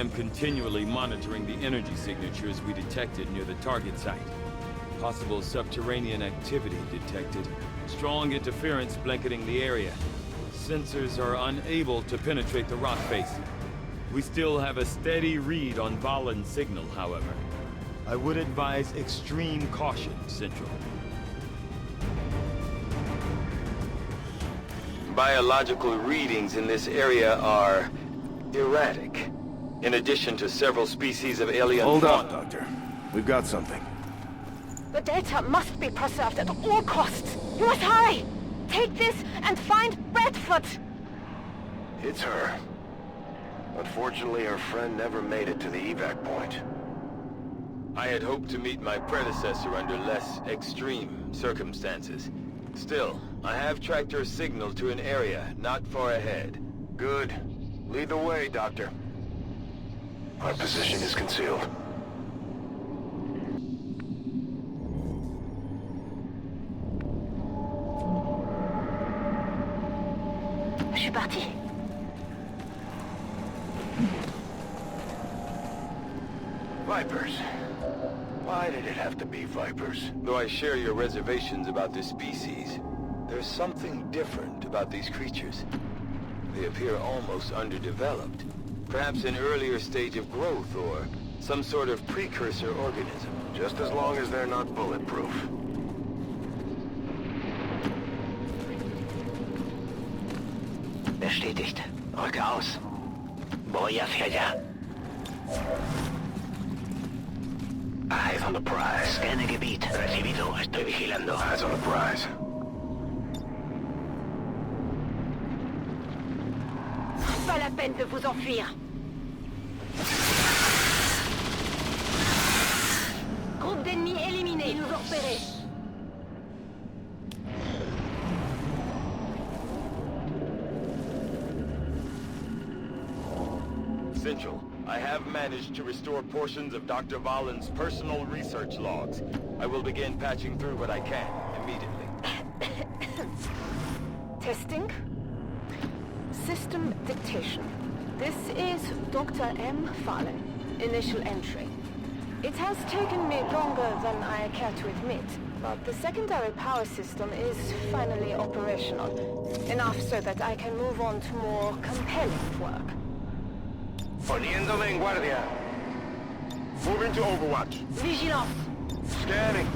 am continually monitoring the energy signatures we detected near the target site. Possible subterranean activity detected. Strong interference blanketing the area. Sensors are unable to penetrate the rock face. We still have a steady read on Valen's signal, however. I would advise extreme caution, Central. Biological readings in this area are erratic. In addition to several species of alien Hold fauna. up, Doctor. We've got something. The data must be preserved at all costs. You must hurry! Take this and find Bradford! It's her. Unfortunately, her friend never made it to the evac point. I had hoped to meet my predecessor under less extreme circumstances. Still, I have tracked her signal to an area not far ahead. Good. Lead the way, Doctor. Our position is concealed. Je suis parti. Vipers. Why did it have to be vipers? Though I share your reservations about this species, there's something different about these creatures. They appear almost underdeveloped. Perhaps an earlier stage of growth or some sort of precursor organism. Just as long as they're not bulletproof. Bestätigt. Rücke aus. Voy hacia allá. Eyes on the prize. Scanne Gebiet. Recibido. Estoy vigilando. Eyes on the prize. Pas la peine de vous enfuir. Groupe d'ennemis éliminé. Ils nous ont repérés. Central, I have managed to restore portions of Dr. Valen's personal research logs. I will begin patching through what I can immediately. Testing. System dictation. This is Dr. M. Valen. Initial entry. It has taken me longer than I care to admit, but the secondary power system is finally operational. Enough so that I can move on to more compelling work. Poniéndome en guardia. Moving to Overwatch. Vigilance. Scanning.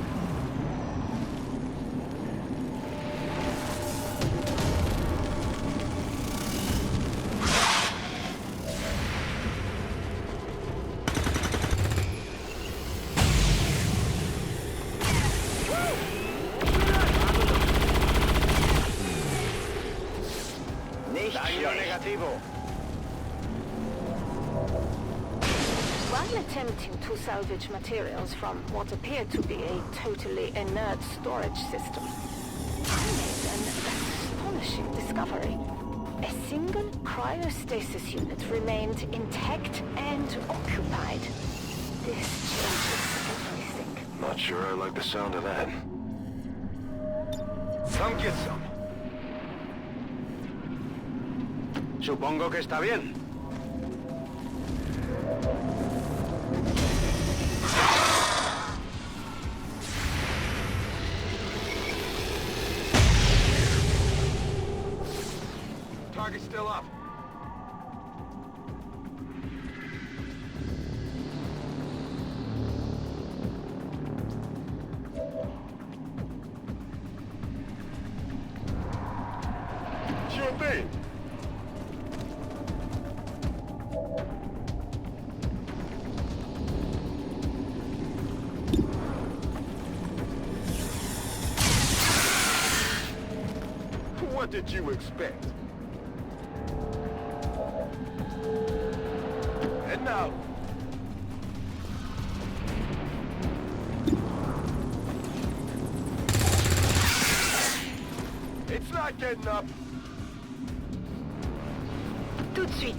Daño negativo. While attempting to salvage materials from what appeared to be a totally inert storage system, I made an astonishing discovery. A single cryostasis unit remained intact and occupied. This changes everything. Not sure I like the sound of that. Come get some. Supongo que está bien. Target's still up. Sure thing. What did you expect? And now. It's not getting up. Tout de suite.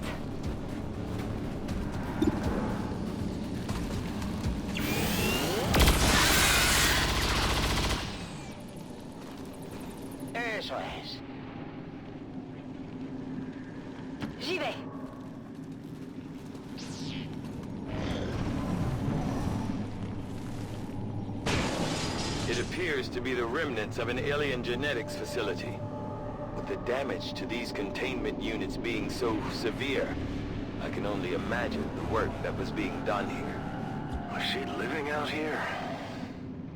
Eso es. J'y vais. It appears to be the remnants of an alien genetics facility. With the damage to these containment units being so severe, I can only imagine the work that was being done here. Was she living out here?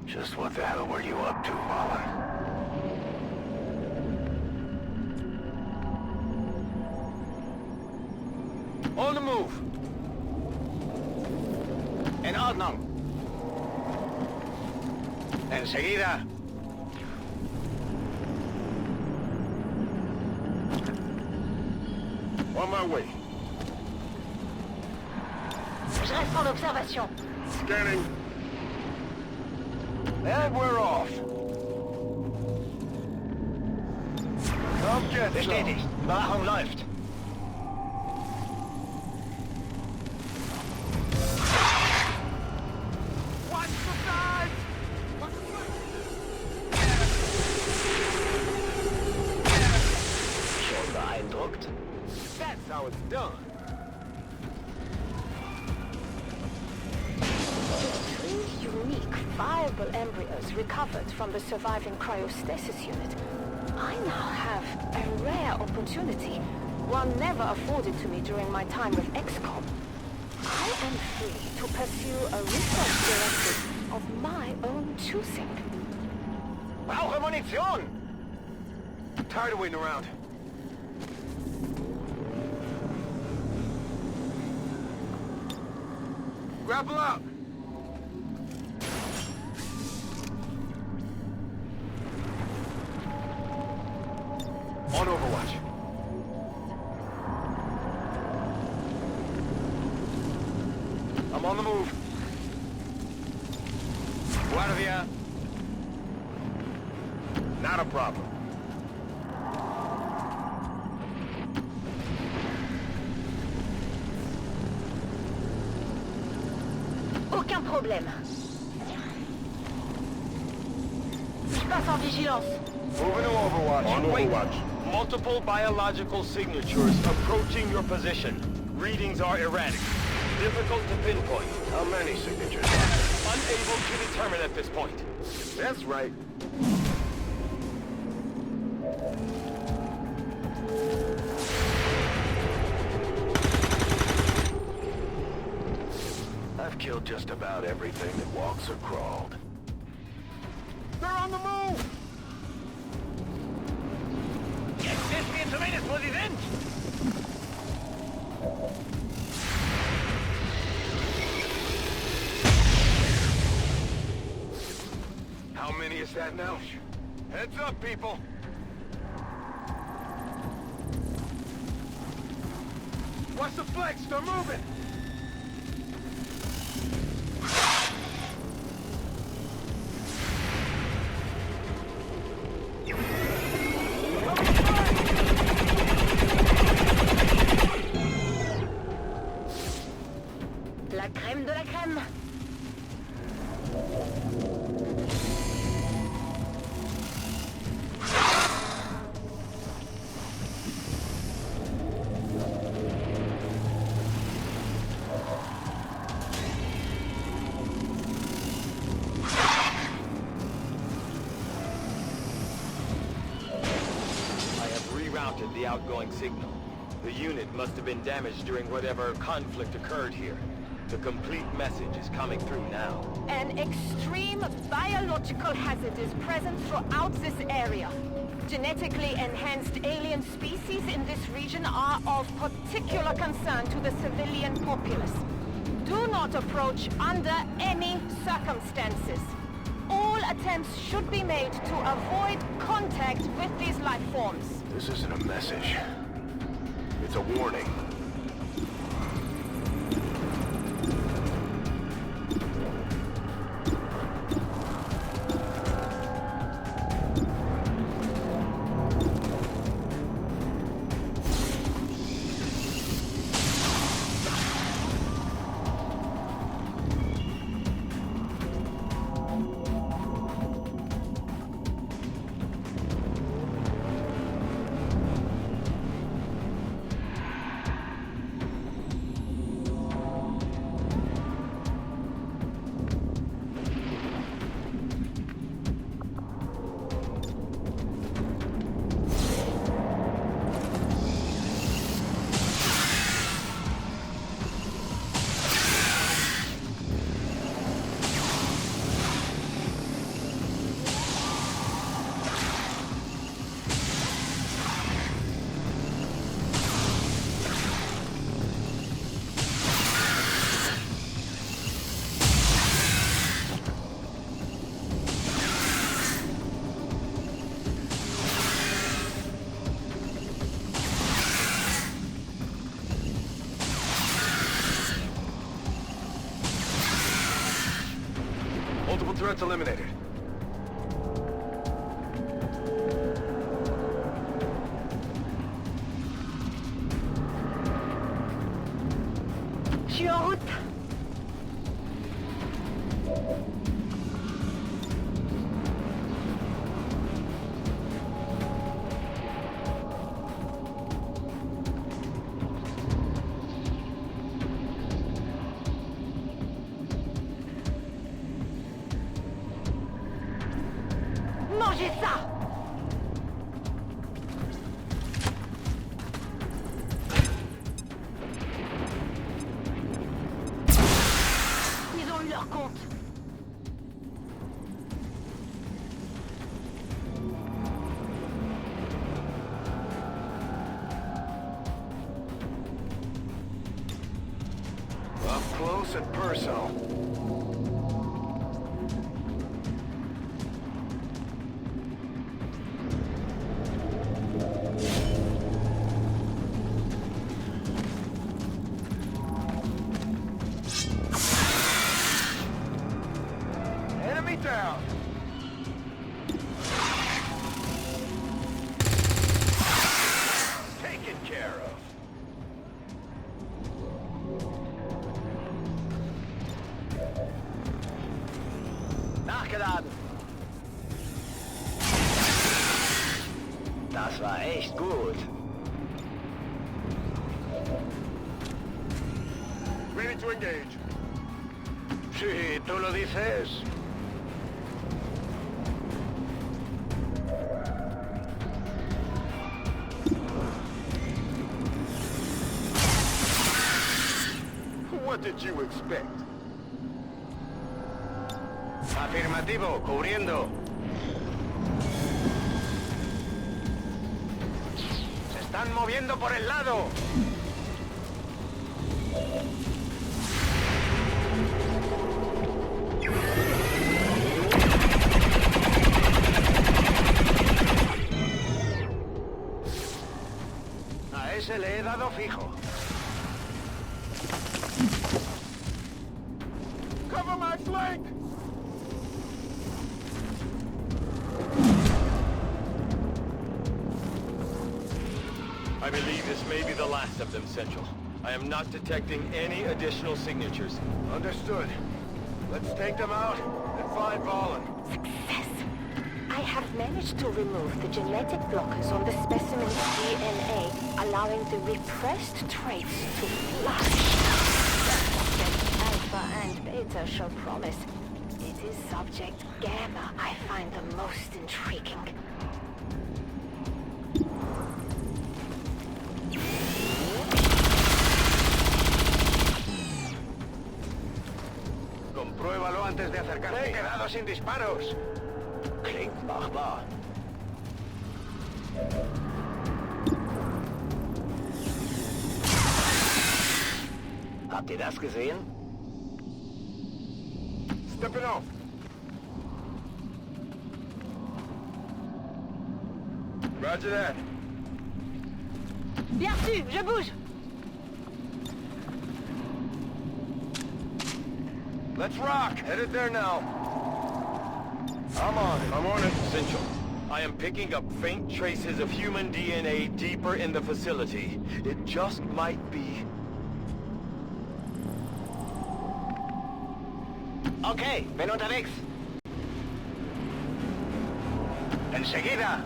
Just what the hell were you up to, Mullen? On the move! En ordnung. Enseguida. On my way. Je reste en observation. Scanning. And we're off. Come get some. Bestätigt. Überwachung läuft. Watch the sides! Schon beeindruckt? That's how it's done. Three unique, viable embryos recovered from the surviving cryostasis unit. I now have a rare opportunity, one never afforded to me during my time with XCOM. I am free to pursue a research directive of my own choosing. Brauche Munition! Tired of waiting around. Grapple out! On Overwatch. I'm on the move. Guardia. Not a problem. Aucun problème. Je passe en vigilance. Moving to Overwatch. On Overwatch. Multiple biological signatures approaching your position. Readings are erratic. Difficult to pinpoint. How many signatures? Unable to determine at this point. That's right. I've killed just about everything that walks or crawled. They're on the move! Jetzt wissen wir zumindest, wo sie sind. How many is that now? Heads up, people! What's the flex? They're moving! La crème de la crème. Rerouted the outgoing signal. The unit must have been damaged during whatever conflict occurred here. The complete message is coming through now. An extreme biological hazard is present throughout this area. Genetically enhanced alien species in this region are of particular concern to the civilian populace. Do not approach under any circumstances. All attempts should be made to avoid contact with these life forms. This isn't a message. It's a warning. threats eliminated. Je suis en route. Mangez ça! Ils ont eu leur compte. Up close and personal. Enemy down. Taken care of. Nachgeladen. Das war echt gut. Ready to engage. Si tú lo dices. What did you expect? Afirmativo, cubriendo. Se están moviendo por el lado. A ese le he dado fijo. Cover my flank! I believe this may be the last of them, Central. I am not detecting any additional signatures. Understood. Let's take them out and find Valen. Success! I have managed to remove the genetic blockers on the specimen's DNA, allowing the repressed traits to flush. Subject Alpha and Beta show promise. It is Subject Gamma I find the most intriguing. Compruébalo antes de acercarte. He quedado sin disparos. Klingt machbar. Habt ihr das gesehen? Stepping off. Roger that. Bien reçu, je bouge! Let's rock. Headed there now. I'm on it. I'm on it. Central, I am picking up faint traces of human DNA deeper in the facility. It just might be... Okay, bin unterwegs. Enseguida.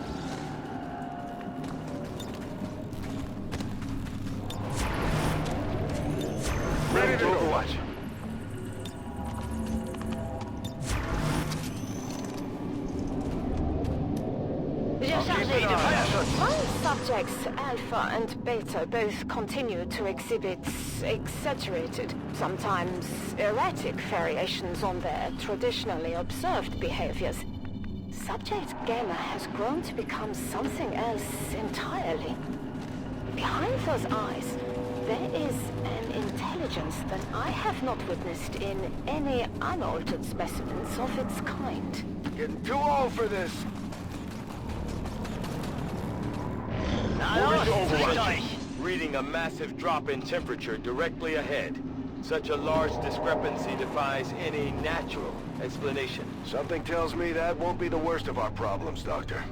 Ready to overwatch. While subjects Alpha and Beta both continue to exhibit exaggerated, sometimes erratic variations on their traditionally observed behaviors, Subject Gamma has grown to become something else entirely. Behind those eyes, there is an intelligence that I have not witnessed in any unaltered specimens of its kind. Getting too old for this. Moving to Overwatch. Reading a massive drop in temperature directly ahead. Such a large discrepancy defies any natural explanation. Something tells me that won't be the worst of our problems, Doctor.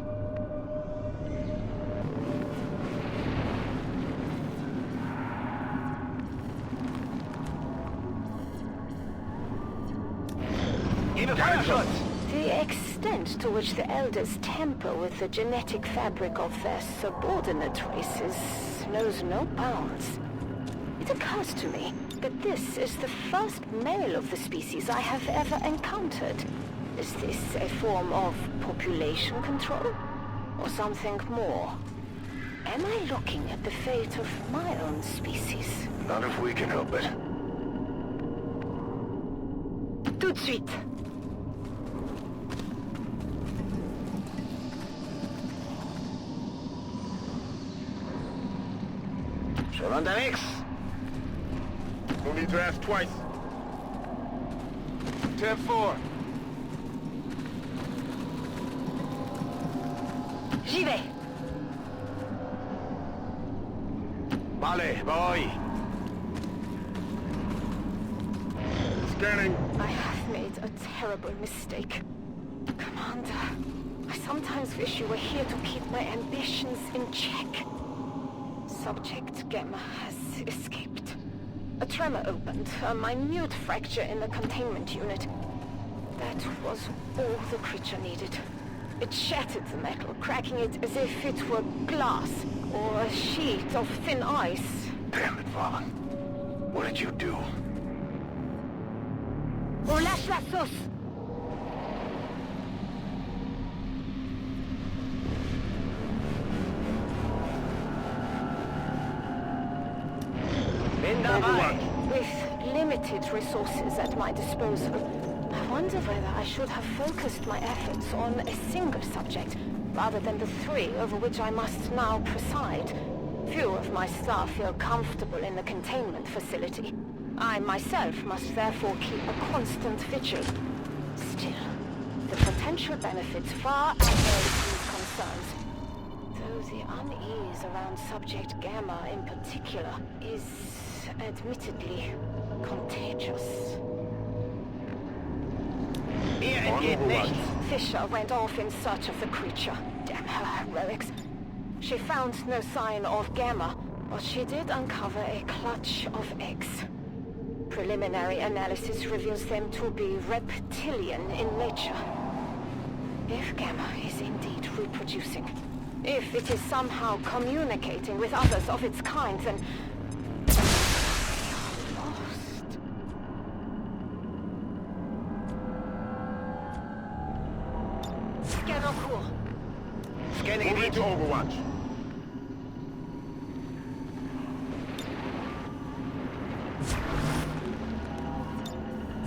Gebe Feuerschutz! The extent to which the Elders tamper with the genetic fabric of their subordinate races knows no bounds. It occurs to me that this is the first male of the species I have ever encountered. Is this a form of population control? Or something more? Am I looking at the fate of my own species? Not if we can help it. Tout de suite! Schon unterwegs! No need to ask twice. 10-4. J'y vais! Vale, voy! Scanning. I have made a terrible mistake. Commander, I sometimes wish you were here to keep my ambitions in check. Subject Gamma has escaped. A tremor opened, a minute fracture in the containment unit. That was all the creature needed. It shattered the metal, cracking it as if it were glass or a sheet of thin ice. Damn it, Vaughn. What did you do? On lâche la sauce! Bin dabei! With limited resources at my disposal, I wonder whether I should have focused my efforts on a single subject, rather than the three over which I must now preside. Few of my staff feel comfortable in the containment facility. I myself must therefore keep a constant vigil. Still, the potential benefits far outweigh these concerns. Though the unease around Subject Gamma in particular is admittedly contagious. Mir entgeht nichts! Fisher went off in search of the creature. Damn her heroics. She found no sign of Gamma, but she did uncover a clutch of eggs. Preliminary analysis reveals them to be reptilian in nature. If Gamma is indeed reproducing, if it is somehow communicating with others of its kind, then we are lost. Scan en cours. Scanning Moving Gebiet! to Overwatch.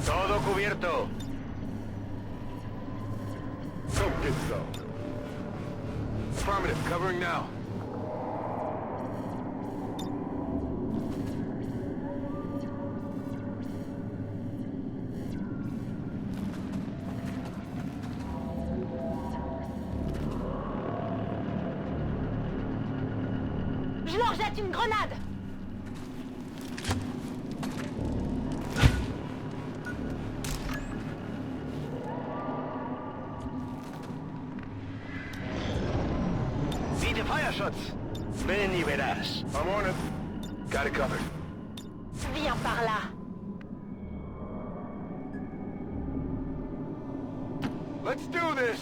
Todo cubierto! Go get so. Affirmative, covering now. Je leur jette une grenade! Biete Feuerschutz! Ven y verás. I'm on it. Got it covered. Viens par là! Let's do this.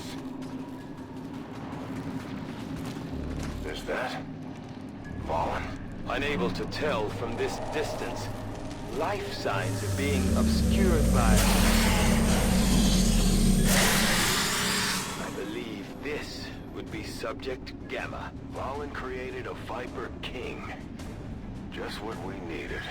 Is that Vaughn? Unable to tell from this distance, life signs are being obscured by... I believe this would be Subject Gamma. Vaughn created a Viper King. Just what we needed.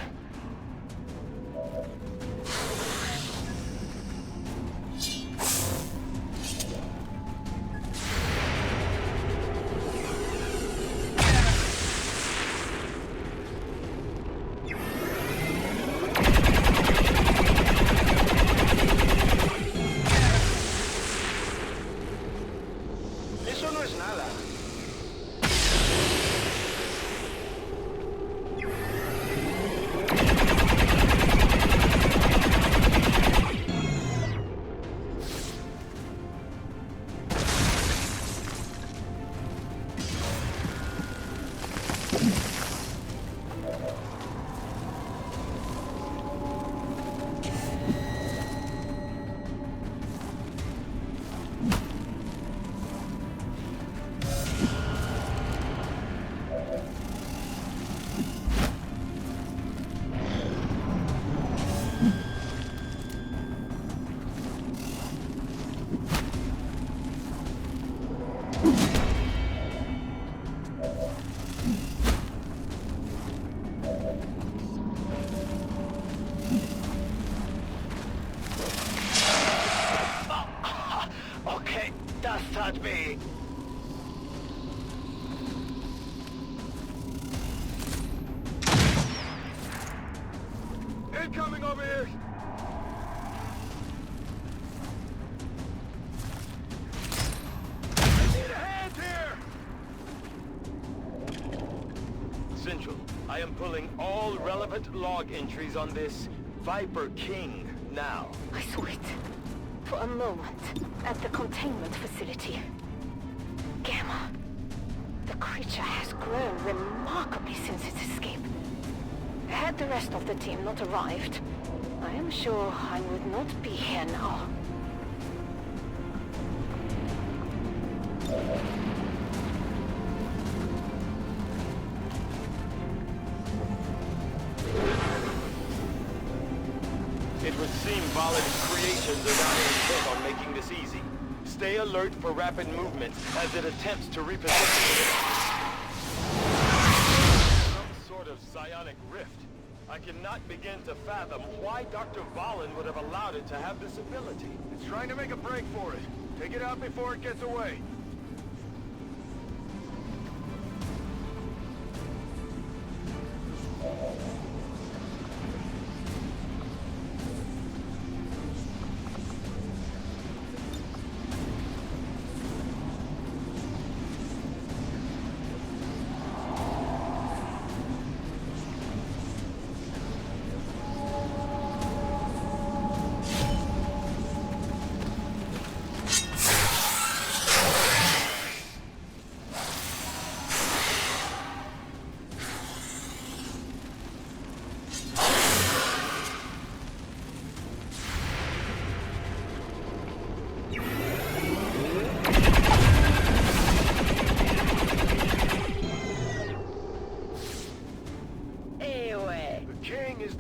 Eso no es nada. touch me! Incoming over here! I need a hand here! Central, I am pulling all relevant log entries on this Viper King now. I saw it. For a moment. At the containment facility. Gamma. The creature has grown remarkably since its escape. Had the rest of the team not arrived, I am sure I would not be here now. It would seem Valen's creations are not intent on making this easy. Stay alert for rapid movements as it attempts to reposition. Some sort of psionic rift. I cannot begin to fathom why Dr. Valen would have allowed it to have this ability. It's trying to make a break for it. Take it out before it gets away.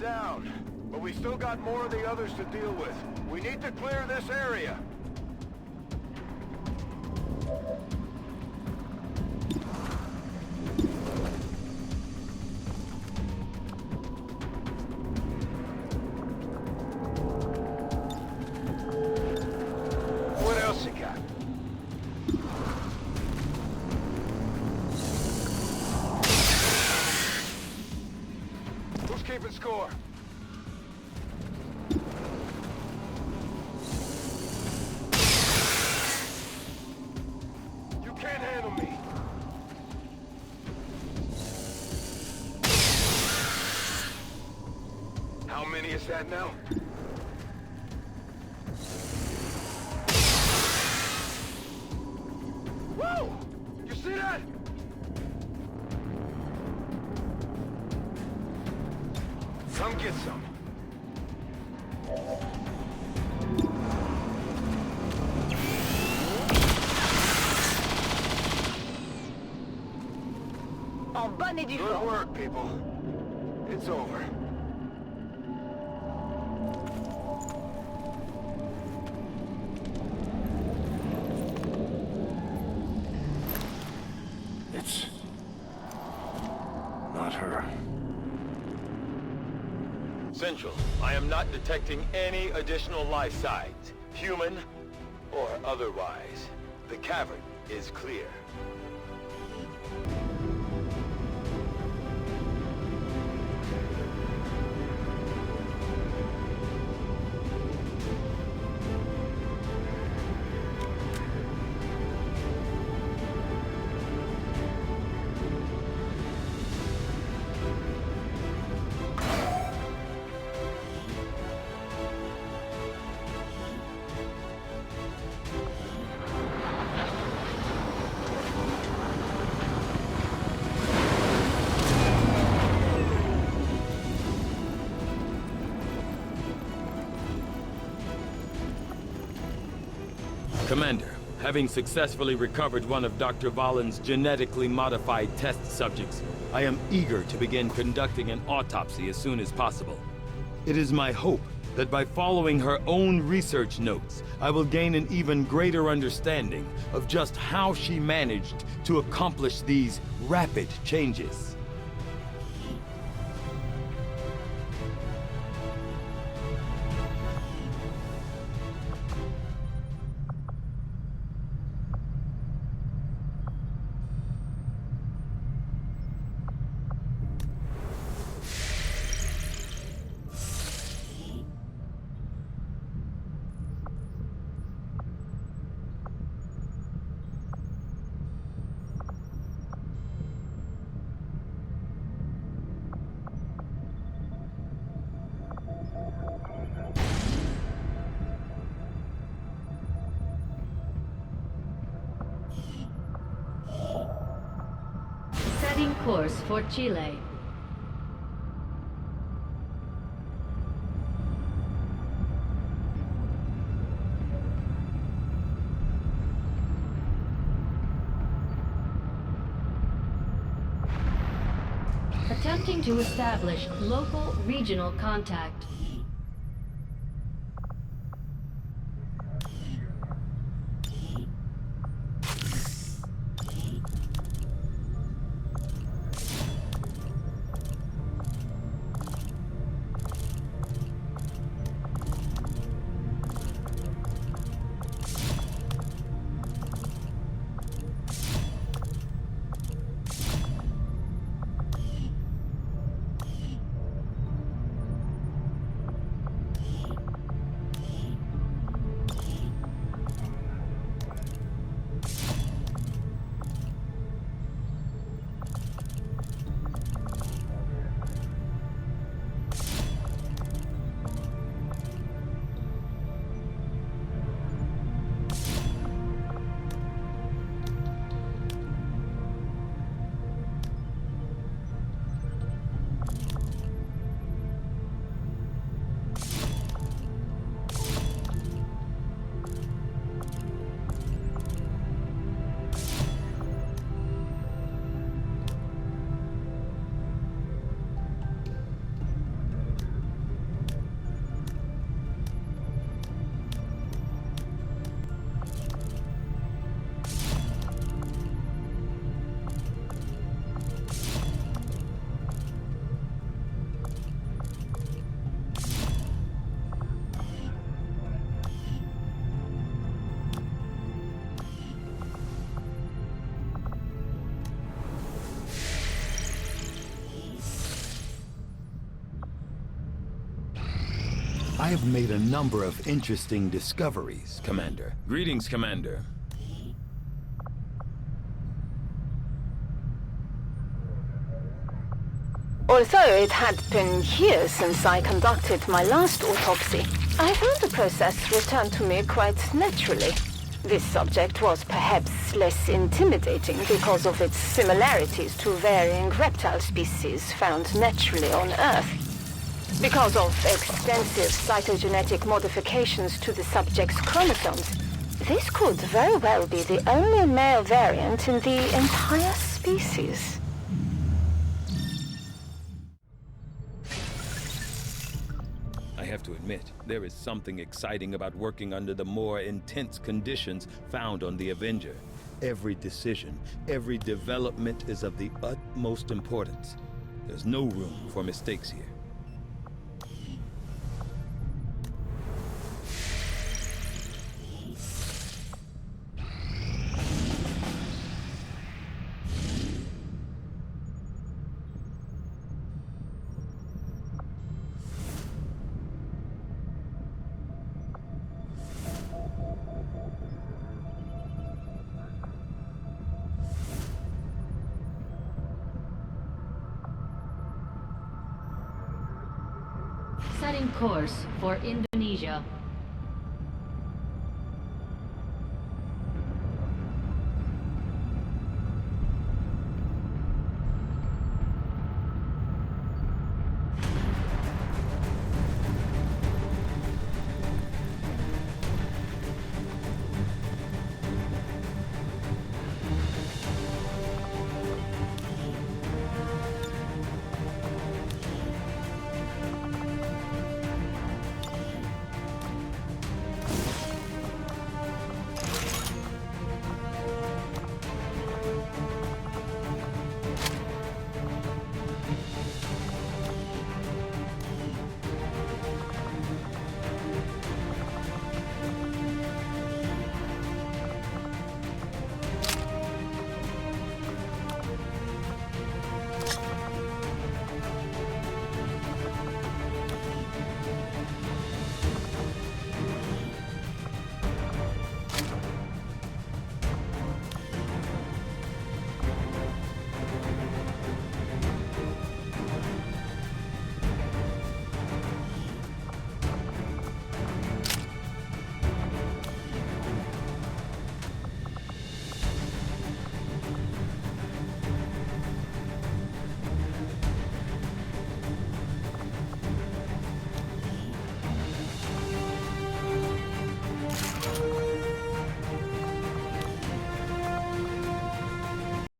Down, but we still got more of the others to deal with. We need to clear this area. What else you got? Who's keeping score? Can't handle me. How many is that now? Whoa! You see that? Come get some. Good work, people. It's over. It's not her. Central, I am not detecting any additional life signs, human or otherwise. The cavern is clear. Commander, having successfully recovered one of Dr. Valen's genetically modified test subjects, I am eager to begin conducting an autopsy as soon as possible. It is my hope that by following her own research notes, I will gain an even greater understanding of just how she managed to accomplish these rapid changes. course for Chile. Attempting to establish local regional contact. I have made a number of interesting discoveries, Commander. Greetings, Commander. Although it had been years since I conducted my last autopsy, I found the process returned to me quite naturally. This subject was perhaps less intimidating because of its similarities to varying reptile species found naturally on Earth. Because of extensive cytogenetic modifications to the subject's chromosomes, this could very well be the only male variant in the entire species. I have to admit, there is something exciting about working under the more intense conditions found on the Avenger. Every decision, every development is of the utmost importance. There's no room for mistakes here. Setting course for Indonesia.